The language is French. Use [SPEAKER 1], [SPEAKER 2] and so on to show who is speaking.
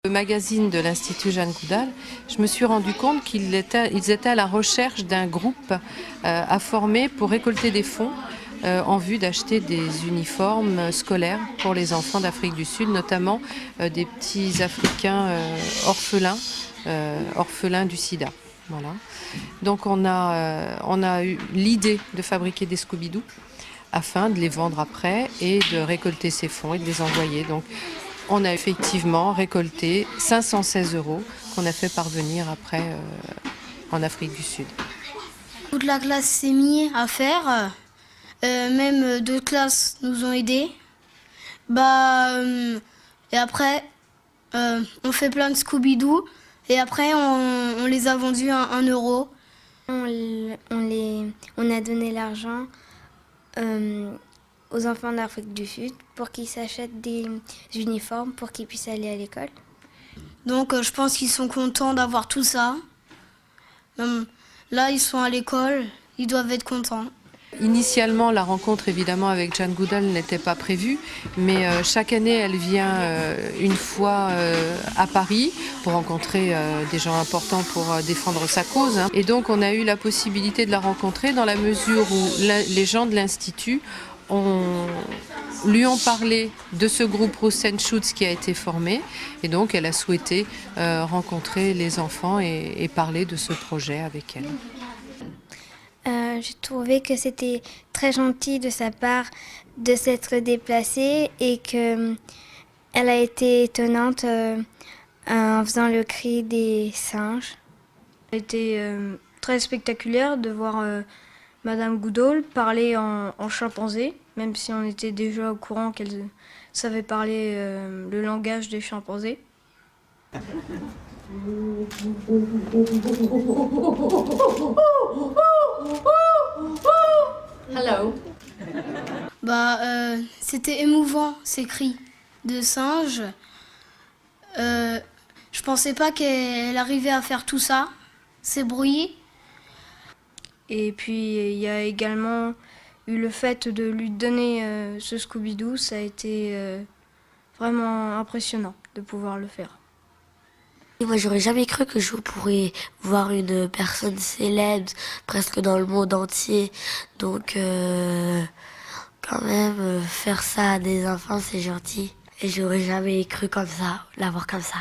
[SPEAKER 1] Le magazine de l'Institut Jeanne Goudal, je me suis rendu compte qu'ils étaient à la recherche d'un groupe à former pour récolter des fonds en vue d'acheter des uniformes scolaires pour les enfants d'Afrique du Sud, notamment des petits Africains orphelins du sida. Voilà. Donc on a eu l'idée de fabriquer des Scooby-Doo afin de les vendre après et de récolter ces fonds et de les envoyer. Donc on a effectivement récolté 516 € qu'on a fait parvenir après en Afrique du Sud.
[SPEAKER 2] Toute la classe s'est mise à faire. Même 2 classes nous ont aidés. Et après, on fait plein de Scooby-Doo. Et après, on les a vendus à 1 €.
[SPEAKER 3] On a donné l'argent aux enfants d'Afrique du Sud pour qu'ils s'achètent des uniformes pour qu'ils puissent aller à l'école.
[SPEAKER 2] Donc je pense qu'ils sont contents d'avoir tout ça. Là, ils sont à l'école, ils doivent être contents.
[SPEAKER 1] Initialement, la rencontre évidemment avec Jeanne Goudal n'était pas prévue, mais chaque année, elle vient une fois à Paris pour rencontrer des gens importants pour défendre sa cause. Et donc, on a eu la possibilité de la rencontrer dans la mesure où les gens de l'Institut lui ont parlé de ce groupe Rosenschutz qui a été formé. Et donc, elle a souhaité rencontrer les enfants et parler de ce projet avec elle.
[SPEAKER 3] J'ai trouvé que c'était très gentil de sa part de s'être déplacée et qu'elle a été étonnante en faisant le cri des singes.
[SPEAKER 4] Ça a été très spectaculaire de voir Madame Goudal parler en chimpanzé, même si on était déjà au courant qu'elle savait parler le langage des chimpanzés.
[SPEAKER 1] Hello.
[SPEAKER 2] C'était émouvant ces cris de singes. Je pensais pas qu'elle arrivait à faire tout ça, ces bruits.
[SPEAKER 4] Et puis il y a également eu le fait de lui donner ce Scooby-Doo, ça a été vraiment impressionnant de pouvoir le faire.
[SPEAKER 5] Et moi, j'aurais jamais cru que je pourrais voir une personne célèbre presque dans le monde entier. Donc, quand même, faire ça à des enfants, c'est gentil. Et j'aurais jamais cru comme ça, l'avoir comme ça.